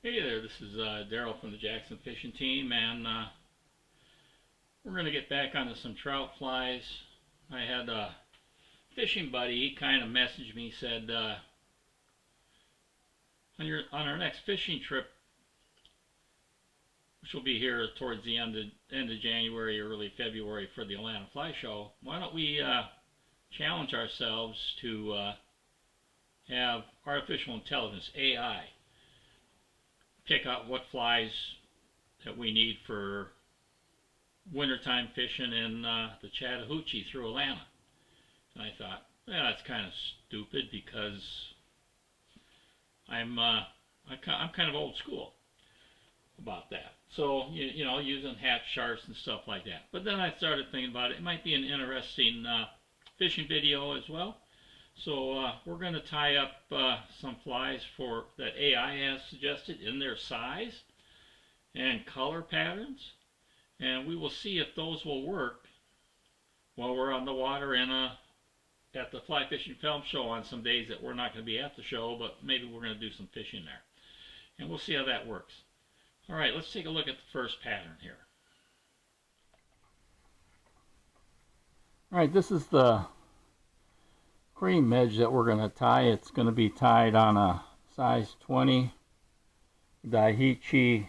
Hey there, this is Daryl from the Jackson Fishing Team, and we're going to get back onto some trout flies. I had a fishing buddy, he kind of messaged me, said, on our next fishing trip, which will be here towards the end of January or early February for the Atlanta Fly Show, why don't we challenge ourselves to have artificial intelligence, AI, pick out what flies that we need for wintertime fishing in the Chattahoochee through Atlanta. And I thought, well, that's kind of stupid because I'm kind of old school about that. So you know, using hatch charts and stuff like that. But then I started thinking about it. It might be an interesting fishing video as well. So we're going to tie up some flies for that AI has suggested in their size and color patterns, and we will see if those will work while we're on the water and at the Fly Fishing Film Show on some days that we're not going to be at the show, but maybe we're going to do some fishing there, and we'll see how that works. All right, let's take a look at the first pattern here. All right, this is the cream midge that we're going to tie. It's going to be tied on a size 20 Daiichi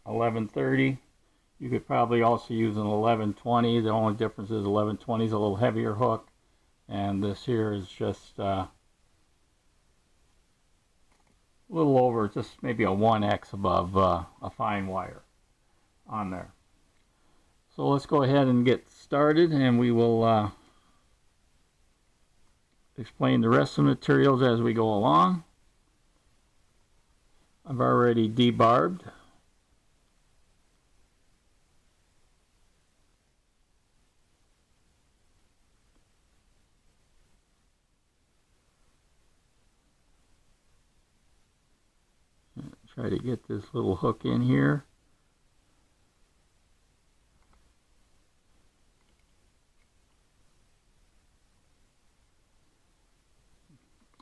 1130. You could probably also use an 1120. The only difference is 1120 is a little heavier hook, and this here is just a little over, just maybe a 1x above a fine wire on there. So let's go ahead and get started, and we will explain the rest of the materials as we go along. I've already debarbed. Try to get this little hook in here.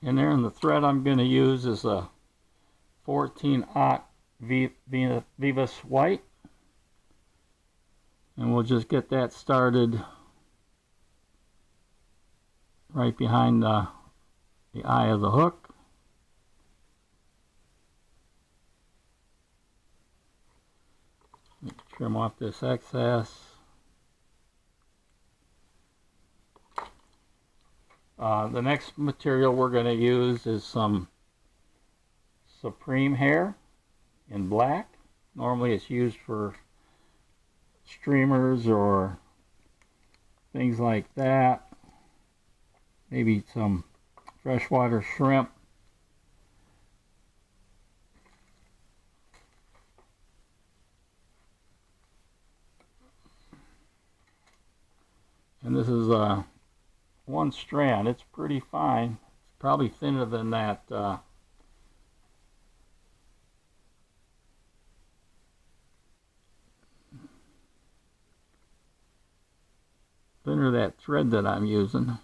And there, and the thread I'm going to use is a 14-aught Veevus white, and we'll just get that started right behind the eye of the hook. Trim off this excess. The next material we're going to use is some Supreme hair in black. Normally it's used for streamers or things like that. Maybe some freshwater shrimp. And this is one strand. It's pretty fine. It's probably thinner than that thread that I'm using.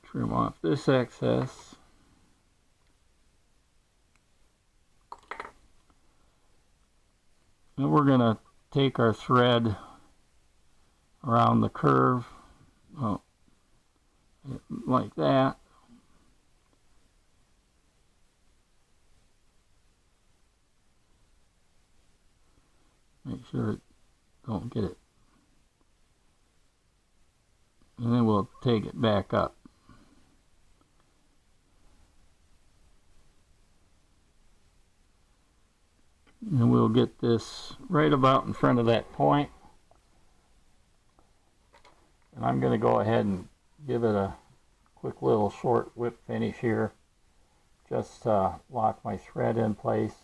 Trim off this excess. And we're going to take our thread around the curve, like that. Make sure it don't get it. And then we'll take it back up. And we'll get this right about in front of that point. And I'm going to go ahead and give it a quick little short whip finish here. Just lock my thread in place.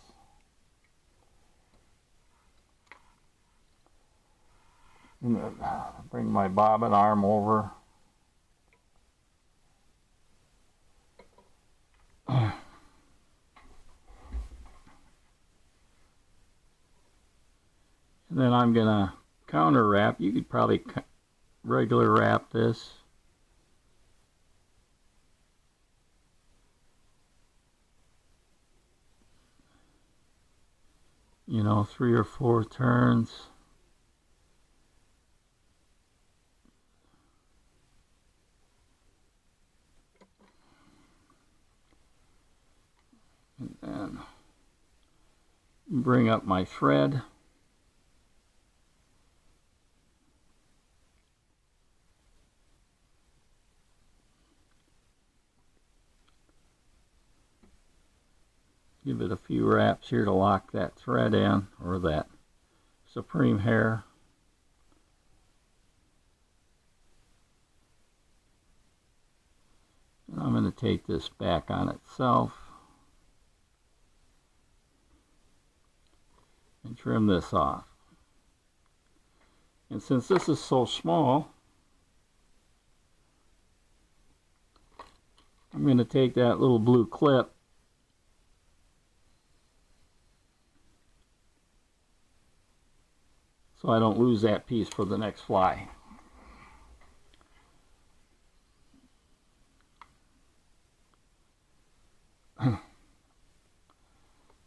And bring my bobbin arm over. And then I'm going to counter wrap. You could probably regular wrap this. You know, 3 or 4 turns. And then bring up my thread. Give it a few wraps here to lock that thread in, or that supreme hair. And I'm going to take this back on itself and trim this off. And since this is so small, I'm going to take that little blue clip so I don't lose that piece for the next fly.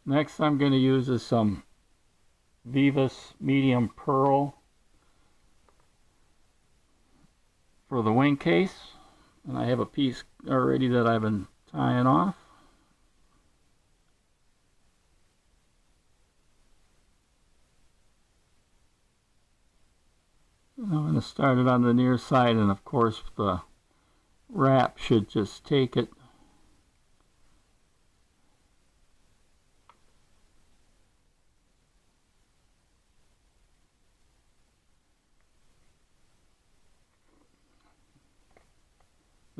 Next I'm going to use is some Veevus medium pearl for the wing case, and I have a piece already that I've been tying off. And I'm going to start it on the near side, and of course the wrap should just take it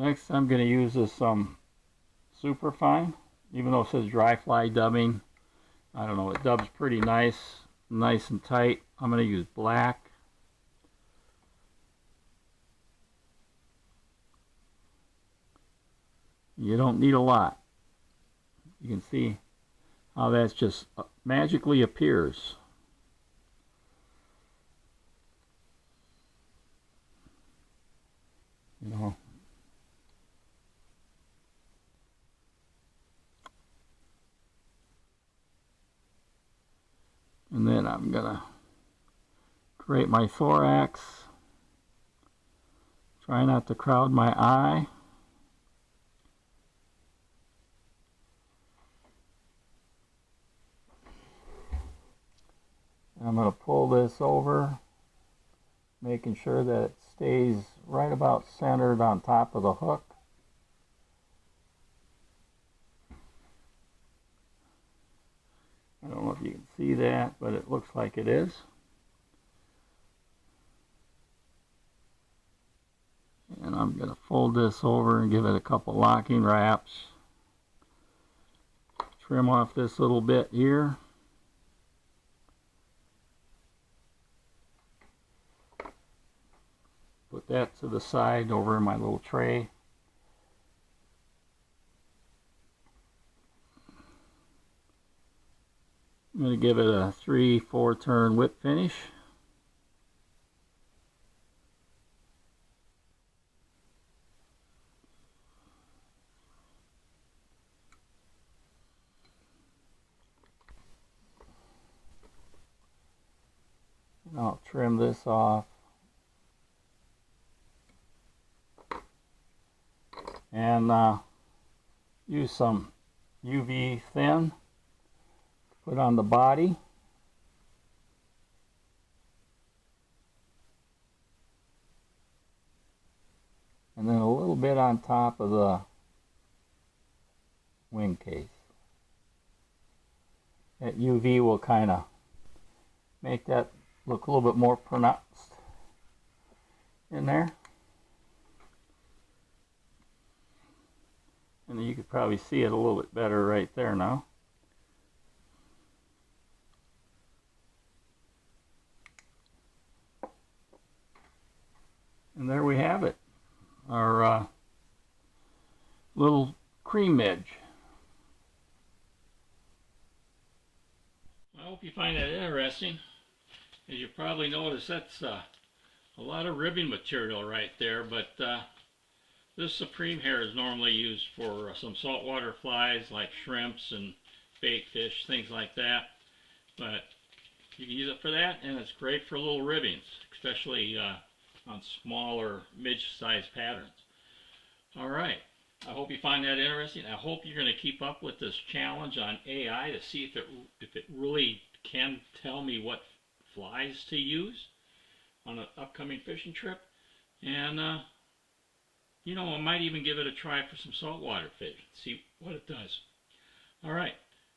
Next, I'm going to use this super fine, even though it says dry fly dubbing. I don't know, it dubs pretty nice and tight. I'm going to use black. You don't need a lot. You can see how that's just magically appears. You know. And then I'm going to create my thorax. Try not to crowd my eye. And I'm going to pull this over, making sure that it stays right about centered on top of the hook. I don't know if you can see that, but it looks like it is. And I'm going to fold this over and give it a couple locking wraps. Trim off this little bit here. Put that to the side over in my little tray. I'm going to give it a 3-4 turn whip finish. And I'll trim this off. And use some UV thin. Put on the body. And then a little bit on top of the wing case. That UV will kind of make that look a little bit more pronounced in there. And you could probably see it a little bit better right there now. And there we have it, our little cream midge. I hope you find that interesting. As you probably noticed, that's a lot of ribbing material right there, but this Supreme hair is normally used for some saltwater flies like shrimps and bait fish, things like that. But you can use it for that, and it's great for little ribbings, especially on smaller midge-sized patterns. All right, I hope you find that interesting. I hope you're going to keep up with this challenge on AI to see if it really can tell me what flies to use on an upcoming fishing trip. And you know, I might even give it a try for some saltwater fish, see what it does. All right,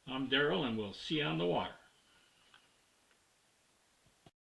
I'm Daryl, and we'll see you on the water.